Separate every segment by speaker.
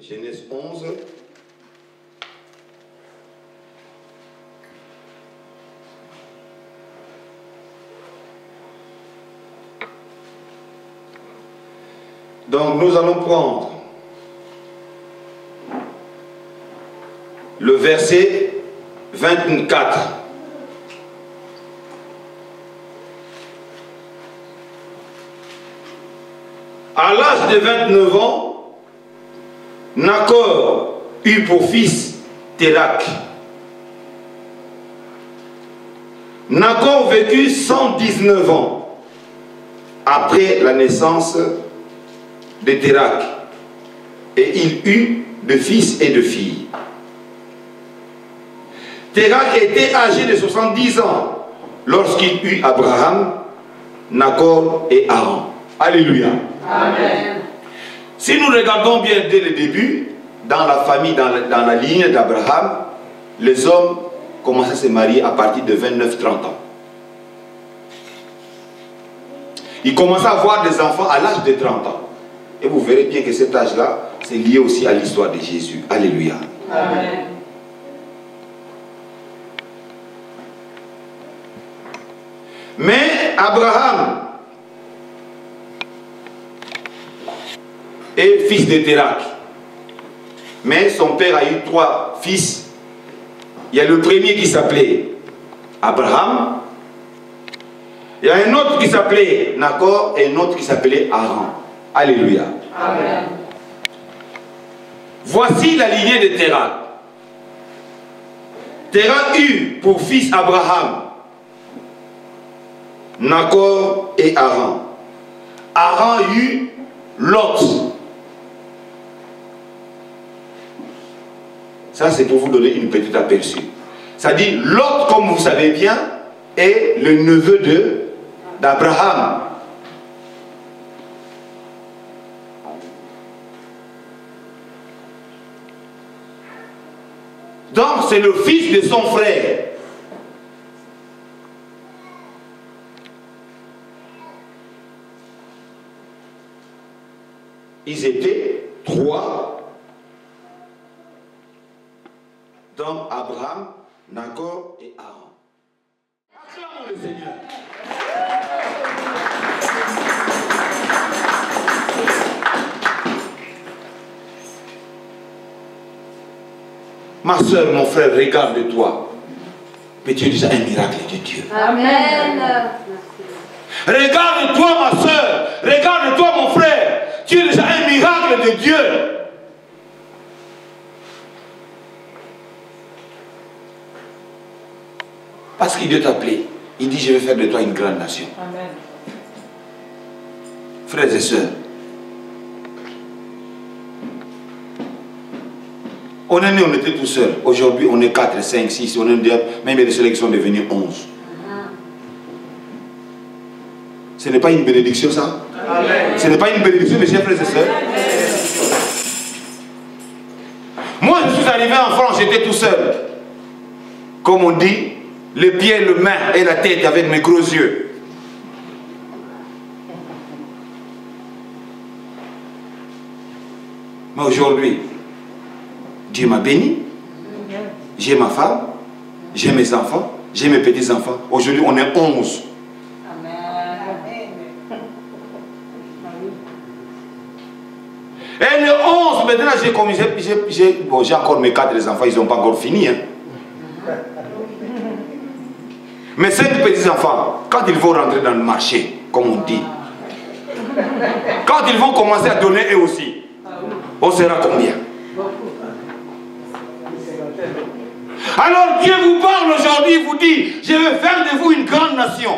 Speaker 1: Genèse 11. Donc nous allons prendre le verset 24. À l'âge de 29 ans, Nacor eut pour fils Térak. Nacor vécut 119 ans après la naissance de Térak, et il eut de fils et de filles. Térak était âgé de 70 ans lorsqu'il eut Abraham, Nacor et Haran. Alléluia. Amen. Si nous regardons bien dès le début, dans la famille, dans la ligne d'Abraham, les hommes commencent à se marier à partir de 29-30 ans. Ils commencent à avoir des enfants à l'âge de 30 ans. Et vous verrez bien que cet âge-là, c'est lié aussi à l'histoire de Jésus. Alléluia. Amen. Mais Abraham est fils de Térak. Mais son père a eu 3 fils. Il y a le premier qui s'appelait Abraham. Il y a un autre qui s'appelait Nacor et un autre qui s'appelait Haran. Alléluia. Amen. Voici la lignée de Térak. Térak eut pour fils Abraham, Nacor et Haran. Haran eut Lot. Ça, c'est pour vous donner une petite aperçu. Ça dit, Lot, comme vous savez bien, est le neveu d'Abraham. Donc, c'est le fils de son frère. Ils étaient 3. Donc, Abraham, Nacor et Haran. Acclamons le Seigneur. Ma soeur, mon frère, regarde-toi. Mais tu es déjà un miracle de Dieu. Amen. Regarde-toi, ma soeur. Regarde-toi, mon frère. Tu es déjà un miracle de Dieu. Parce qu'il Dieu t'a appelé. Il dit, je vais faire de toi une grande nation. Amen. Frères et sœurs, on est né, on était tout seul. Aujourd'hui, on est 4, 5, 6. On est même il y a des seuls qui sont devenus 11. Ce n'est pas une bénédiction, ça? Amen. Ce n'est pas une bénédiction, mes chers frères et sœurs. Moi, je suis arrivé en France, j'étais tout seul. Comme on dit, les pieds, les mains et la tête avec mes gros yeux. Mais aujourd'hui, Dieu m'a béni. J'ai ma femme, j'ai mes enfants, j'ai mes petits-enfants. Aujourd'hui, on est 11. Et le 11, maintenant, j'ai encore mes 4 enfants, ils n'ont pas encore fini. Hein. Mes 5 petits-enfants, quand ils vont rentrer dans le marché, comme on dit, quand ils vont commencer à donner eux aussi, on sera combien? Alors Dieu vous parle aujourd'hui, il vous dit, je vais faire de vous une grande nation.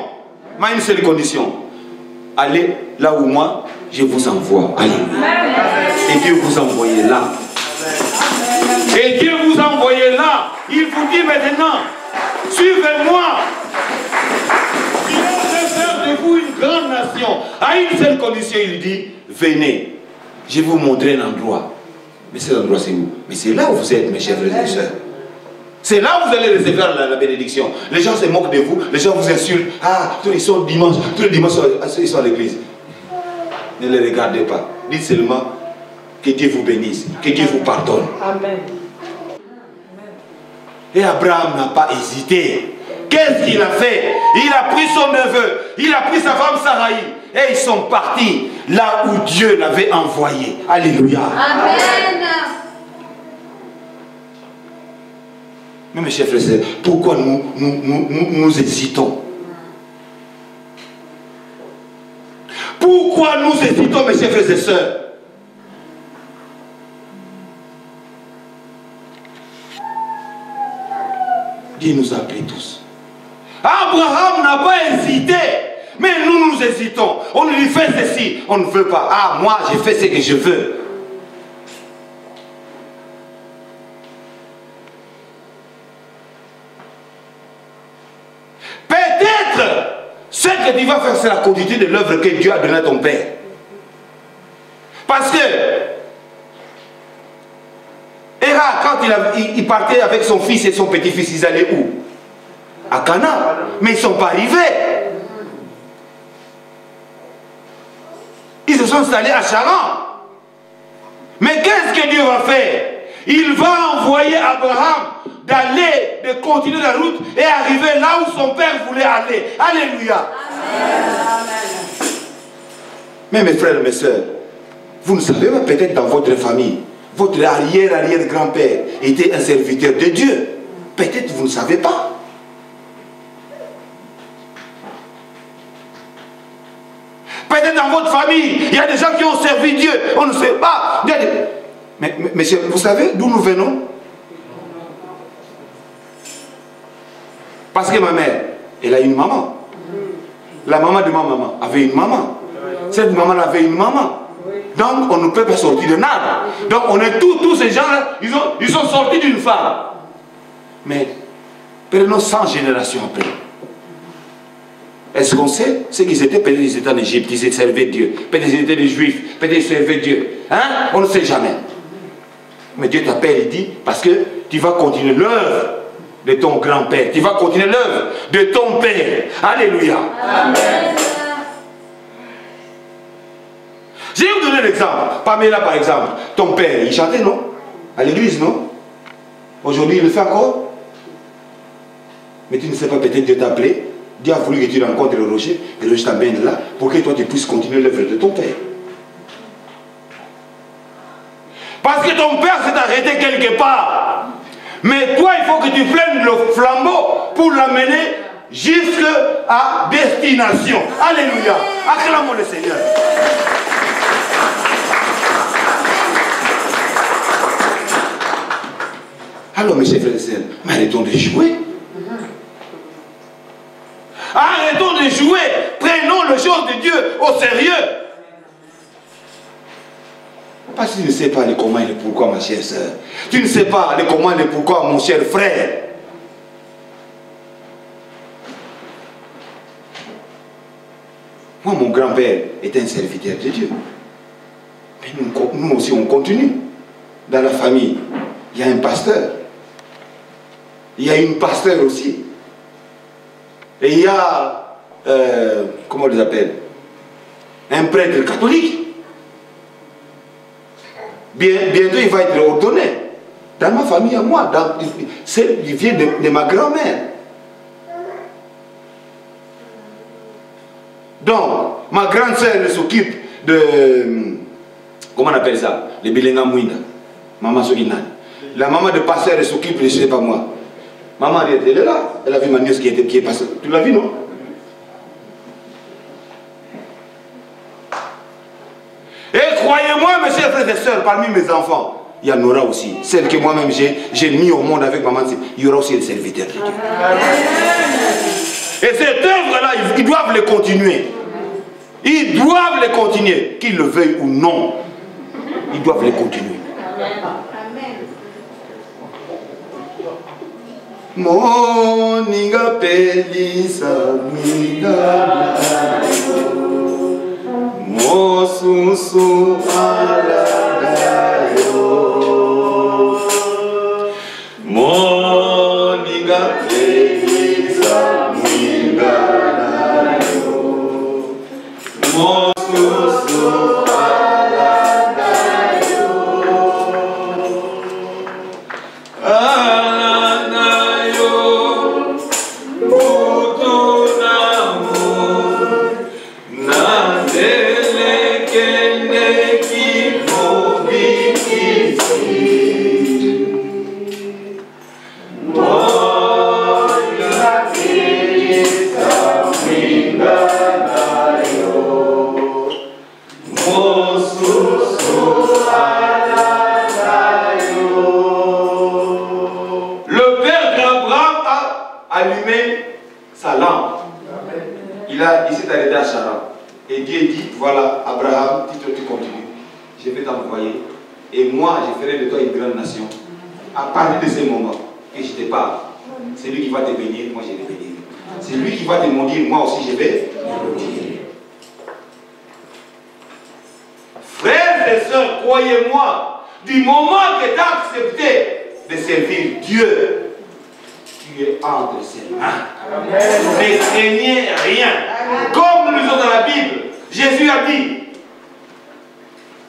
Speaker 1: Mais à une seule condition. Allez là où moi, je vous envoie. Allez. Et Dieu vous envoie là. Et Dieu vous envoie là. Il vous dit maintenant, suivez-moi. Je vais faire de vous une grande nation. À une seule condition, il dit, venez. Je vais vous montrer un endroit Mais cet endroit, c'est où? Mais c'est là où vous êtes, mes chers frères et sœurs. C'est là où vous allez recevoir la bénédiction. Les gens se moquent de vous, les gens vous insultent. Ah, tous les dimanches, ils sont à l'église. Ne les regardez pas. Dites seulement que Dieu vous bénisse, que Dieu vous pardonne.
Speaker 2: Amen.
Speaker 1: Et Abraham n'a pas hésité. Qu'est-ce qu'il a fait? Il a pris son neveu, il a pris sa femme Sarai, et ils sont partis là où Dieu l'avait envoyé. Alléluia.
Speaker 3: Amen.
Speaker 1: Mais mes chers frères et sœurs, pourquoi nous hésitons? Pourquoi nous hésitons, mes chers frères et sœurs? Dieu nous a appelés tous. Abraham n'a pas hésité, mais nous hésitons. On lui fait ceci, on ne veut pas. Ah, moi, j'ai fait ce que je veux. Peut-être, ce que tu vas faire, c'est la quantité de l'œuvre que Dieu a donnée à ton père. Parce que Héra, quand il partait avec son fils et son petit-fils, ils allaient où? À Canaan. Mais ils ne sont pas arrivés. Ils se sont installés à Charan. Mais qu'est-ce que Dieu va faire? Il va envoyer Abraham d'aller, de continuer la route et arriver là où son père voulait aller. Alléluia. Amen. Mais mes frères et mes soeurs, vous ne savez pas, peut-être dans votre famille, votre arrière-grand-père était un serviteur de Dieu. Peut-être vous ne savez pas. Peut-être dans votre famille, il y a des gens qui ont servi Dieu. On ne sait pas. Mais vous savez d'où nous venons? Parce que ma mère, elle a une maman. La maman de ma maman avait une maman. Cette maman avait une maman. Donc on ne peut pas sortir de nada. Donc on est tous ces gens-là, ils sont sortis d'une femme. Mais prenons 100 générations après. Est-ce qu'on sait ce qu'ils étaient? Peut-être ils étaient en Égypte, ils servaient Dieu. Peut-être ils étaient des Juifs, peut-être ils servaient Dieu. Hein? On ne sait jamais. Mais Dieu t'appelle et dit, parce que tu vas continuer l'œuvre de ton grand-père. Tu vas continuer l'œuvre de ton père. Alléluia. Amen. Je vais vous donner l'exemple. Pamela, par exemple, ton père, il chantait, non? À l'église, non? Aujourd'hui, il le fait encore. Mais tu ne sais pas, peut-être Dieu t'a appelé. Dieu a voulu que tu rencontres le rocher, et le rocher t'amène là, pour que toi tu puisses continuer l'œuvre de ton père. Parce que ton père s'est arrêté quelque part. Mais toi, il faut que tu prennes le flambeau pour l'amener jusqu'à destination. Alléluia. Acclamons le Seigneur. Alors, mes chers frères et sœurs, arrêtons de jouer. Arrêtons de jouer. Prenons les choses de Dieu au sérieux. Parce que tu ne sais pas le comment et le pourquoi, ma chère sœur. Tu ne sais pas le comment et le pourquoi, mon cher frère. Moi, mon grand-père était un serviteur de Dieu. Mais nous aussi, on continue. Dans la famille, il y a un pasteur. Il y a une pasteur aussi. Et il y a, comment on les appelle? Un prêtre catholique. Bientôt, il va être ordonné. Dans ma famille, à moi, il vient de ma grand-mère. Donc, ma grande sœur s'occupe de, comment on appelle ça? Les Bilenga Mouinda. Maman Soginane. La maman de pasteur s'occupe de, je ne sais pas moi. Maman, elle est là. Elle a vu ma nièce qui est passée. Tu l'as vu, non? Et croyez-moi, mes chers frères et sœurs, parmi mes enfants, il y en aura aussi. Celles que moi-même j'ai mis au monde avec maman, il y aura aussi des serviteurs de Dieu. Et cette œuvre-là, ils doivent le continuer. Ils doivent le continuer, qu'ils le veuillent ou non. Ils doivent le continuer. Moninga pelisa mwinga mosusu aladayo allumé sa lampe. Il s'est arrêté à Charan. Et Dieu dit, voilà, Abraham, tu continues. Je vais t'envoyer. Et moi, je ferai de toi une grande nation. À partir de ce moment que je te parle, c'est lui qui va te bénir, moi je vais te bénir. C'est lui qui va te maudire, moi aussi je vais te maudire. Frères et sœurs, croyez-moi, du moment que tu as accepté de servir Dieu, tu es entre ses mains. Ne craignez rien. Comme nous sommes dans la Bible, Jésus a dit,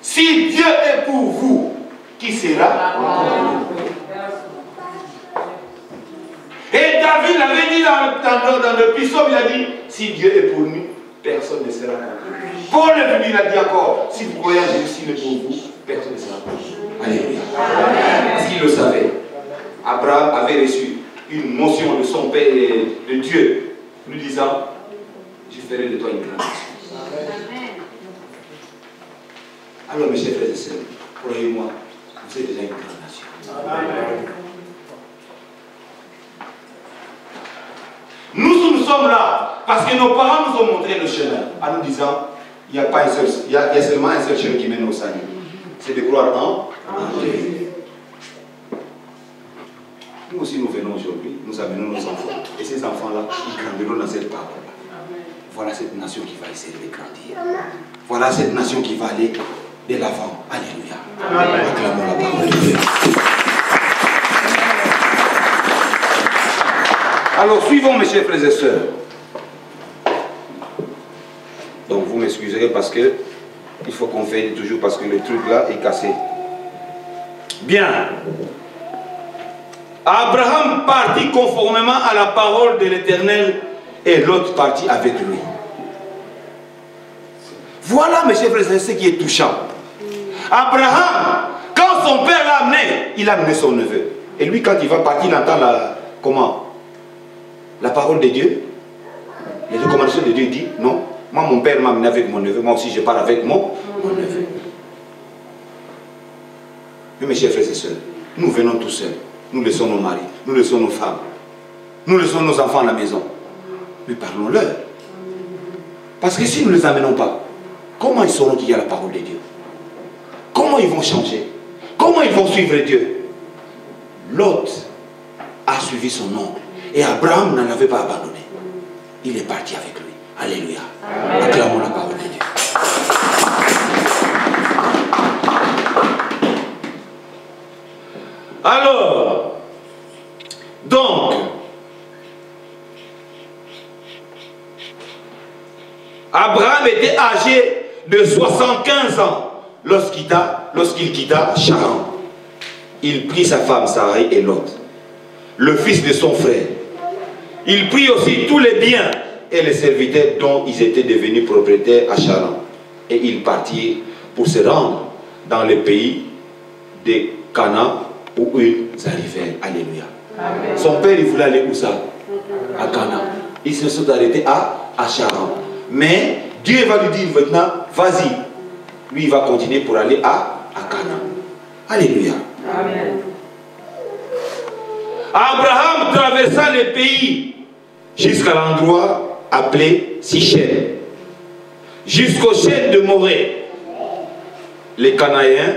Speaker 1: si Dieu est pour vous, qui sera contre vous? Et David l'avait dit dans le psaume, il a dit, si Dieu est pour nous, personne ne sera contre nous. Paul il a dit encore, si vous croyez en Jésus, s'il est pour vous, personne ne sera contre vous. Alléluia. Parce qu'il le savait. Abraham avait reçu une motion de son père et de Dieu, lui disant, je ferai de toi une grande nation. Alors mes chers frères et sœurs, croyez-moi, vous êtes déjà une grande nation. Amen. Nous sommes là parce que nos parents nous ont montré le chemin en nous disant il n'y a pas un seul, il y a seulement un seul chemin qui mène au salut. C'est de croire en Dieu. Nous aussi nous venons aujourd'hui, nous amenons nos enfants. Et ces enfants-là, ils grandiront dans cette parole. Voilà cette nation qui va essayer de grandir. Voilà cette nation qui va aller de l'avant. Alléluia. Acclamons la parole de Dieu. Alors suivons mes chers frères et sœurs. Donc vous m'excuserez parce que il faut qu'on veille toujours parce que le truc là est cassé. Bien. Abraham partit conformément à la parole de l'Éternel et l'autre partit avec lui. Voilà mes chers frères et sœurs ce qui est touchant. Abraham, quand son père l'a amené, il a amené son neveu. Et lui quand il va partir, il entend la parole de Dieu, les recommandations de Dieu, dit non, moi mon père m'a amené avec mon neveu, moi aussi je pars avec mon neveu. Mais mes chers frères et sœurs, nous venons tous seuls, nous laissons nos maris, nous laissons nos femmes, nous laissons nos enfants à la maison. Mais parlons-leur. Parce que si nous ne les amenons pas, comment ils sauront qu'il y a la parole de Dieu? Comment ils vont changer? Comment ils vont suivre Dieu? Lot a suivi son nom. Et Abraham n'en avait pas abandonné. Il est parti avec lui. Alléluia. Acclamons la parole de Dieu. Alors, donc, Abraham était âgé de 75 ans lorsqu'il quitta Charan. Il prit sa femme Sarai et Lot, le fils de son frère. Il prit aussi tous les biens et les serviteurs dont ils étaient devenus propriétaires à Charan. Et ils partirent pour se rendre dans le pays de Canaan où ils arrivèrent. Alléluia. Amen. Son père, il voulait aller où ça? À Canaan. Ils se sont arrêtés à Charan. Mais Dieu va lui dire maintenant, vas-y. Lui, il va continuer pour aller à Canaan. Alléluia. Amen. Abraham traversa le pays jusqu'à l'endroit appelé Sichem, jusqu'aux chaînes de Morée. Les Cananéens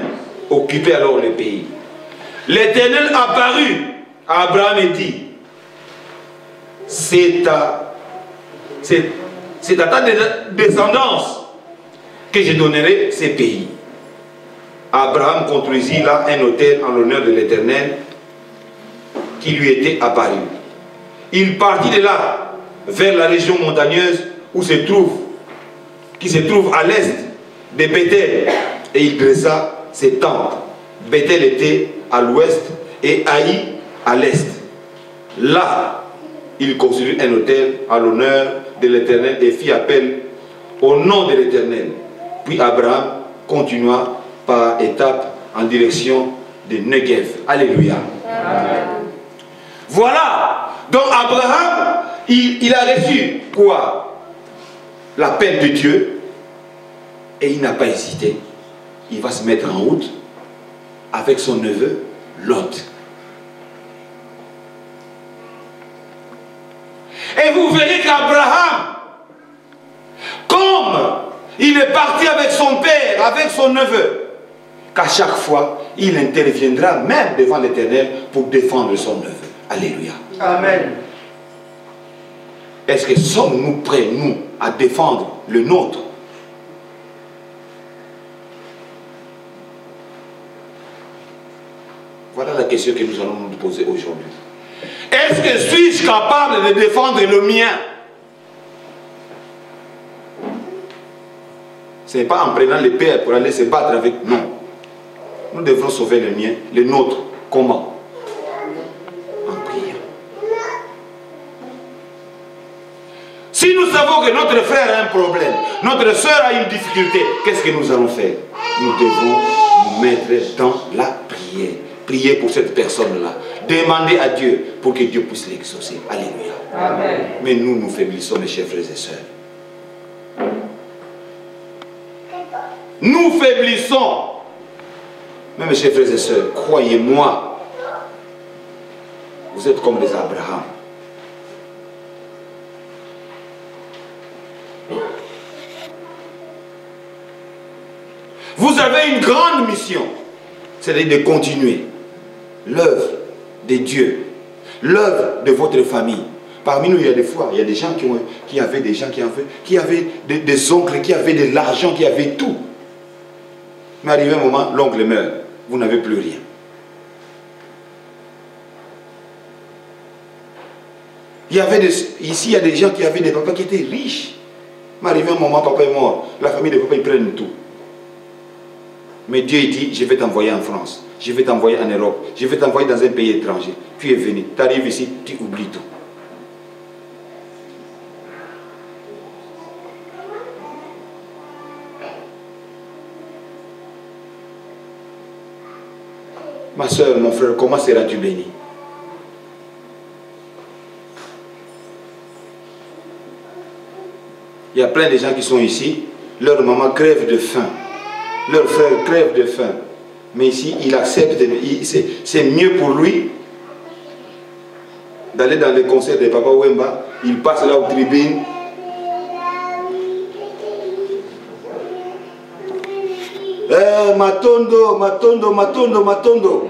Speaker 1: occupaient alors le pays. L'Éternel apparut à Abraham et dit, c'est à ta descendance que je donnerai ces pays. Abraham construisit là un autel en l'honneur de l'Éternel qui lui était apparu. Il partit de là vers la région montagneuse qui se trouve à l'est de Bethel, et il dressa ses tentes. Bethel était à l'ouest et Haï à l'est. Là, il construisit un autel en l'honneur de l'Éternel et fit appel au nom de l'Éternel. Puis Abraham continua par étapes en direction de Negev. Alléluia. Amen. Voilà. Donc Abraham, il a reçu quoi? L'appel de Dieu. Et il n'a pas hésité. Il va se mettre en route avec son neveu Lot. Et vous verrez qu'Abraham, comme il est parti avec son père, avec son neveu, qu'à chaque fois, il interviendra même devant l'Éternel pour défendre son neveu. Alléluia.
Speaker 2: Amen.
Speaker 1: Est-ce que sommes-nous prêts, nous, à défendre le nôtre? Voilà la question que nous allons nous poser aujourd'hui. Est-ce que suis-je capable de défendre le mien? Ce n'est pas en prenant l'épée pour aller se battre avec nous. Nous devrons sauver le mien, le nôtre. Comment? En priant. Si nous savons que notre frère a un problème, notre soeur a une difficulté, qu'est-ce que nous allons faire? Nous devons nous mettre dans la prière. Prier pour cette personne-là. Demander à Dieu pour que Dieu puisse l'exaucer. Alléluia.
Speaker 2: Amen.
Speaker 1: Mais nous, nous faiblissons, mes chers frères et sœurs. Nous faiblissons. Mais mes chers frères et sœurs, croyez-moi, vous êtes comme des Abraham. Vous avez une grande mission, c'est-à-dire de continuer l'œuvre de Dieu, l'œuvre de votre famille. Parmi nous, il y a des fois, il y a des gens qui avaient des oncles, qui avaient de l'argent, qui avaient tout. Mais arrivé un moment, l'oncle meurt, vous n'avez plus rien. Ici, il y a des gens qui avaient des papas qui étaient riches. Mais arrivé un moment, papa est mort, la famille de papa, ils prennent tout. Mais Dieu dit, je vais t'envoyer en France, je vais t'envoyer en Europe, je vais t'envoyer dans un pays étranger. Tu es venu, tu arrives ici, tu oublies tout. Ma soeur, mon frère, comment seras-tu béni? Il y a plein de gens qui sont ici, leur maman crève de faim. Leur frère crève de faim. Mais ici, il accepte, c'est mieux pour lui d'aller dans les concerts de Papa Wemba. Il passe là aux tribunes. Matondo, Matondo, Matondo, Matondo.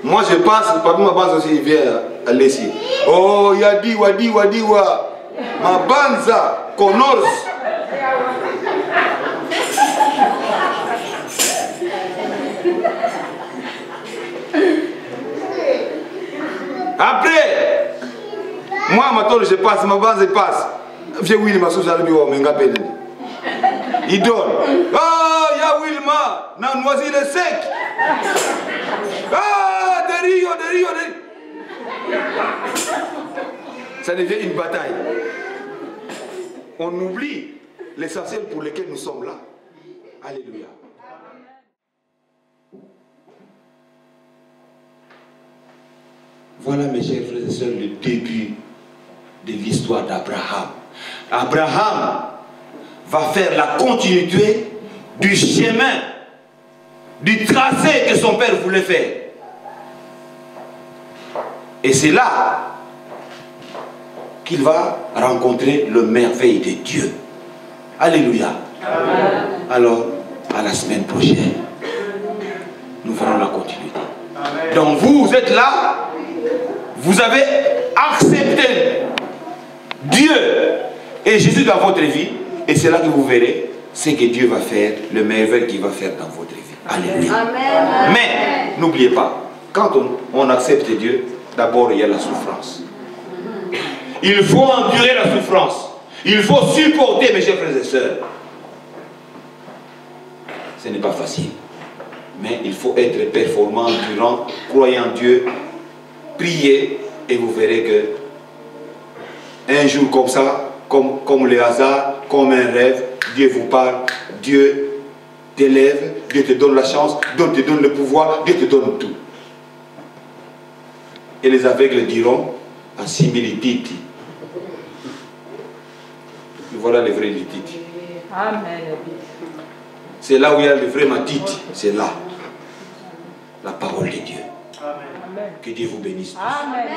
Speaker 1: Moi je passe, papa ma base aussi il vient à Lessie. Oh, Yadi, Wadi, Wadi, Wa. Ma banza, Connors. Après, moi, maintenant, je passe, ma base passe. J'ai Wilma, sous la bio, mais il donne. Oh, il y a Wilma, nan noisy le sec. Ah, de Rio. Ça devient une bataille. On oublie l'essentiel pour lequel nous sommes là. Alléluia. Voilà, mes chers frères et sœurs, le début de l'histoire d'Abraham. Abraham va faire la continuité du chemin, du tracé que son père voulait faire. Et c'est là qu'il va rencontrer le merveille de Dieu. Alléluia. Amen. Alors, à la semaine prochaine, nous ferons la continuité. Amen. Donc vous êtes là, vous avez accepté Dieu et Jésus dans votre vie, et c'est là que vous verrez ce que Dieu va faire, le merveille qu'il va faire dans votre vie. Alléluia. Amen. Mais n'oubliez pas, quand on accepte Dieu, d'abord il y a la souffrance. Il faut endurer la souffrance. Il faut supporter, mes chers frères et sœurs. Ce n'est pas facile. Mais il faut être performant, endurant, croyant en Dieu, prier, et vous verrez que un jour comme ça, comme le hasard, comme un rêve, Dieu vous parle, Dieu t'élève, Dieu te donne la chance, Dieu te donne le pouvoir, Dieu te donne tout. Et les aveugles diront, à similitude. Voilà le vrai Titi.
Speaker 2: Amen.
Speaker 1: C'est là où il y a le vrai Matiti. C'est là. La parole de Dieu.
Speaker 2: Amen.
Speaker 1: Que Dieu vous bénisse tous.
Speaker 2: Amen.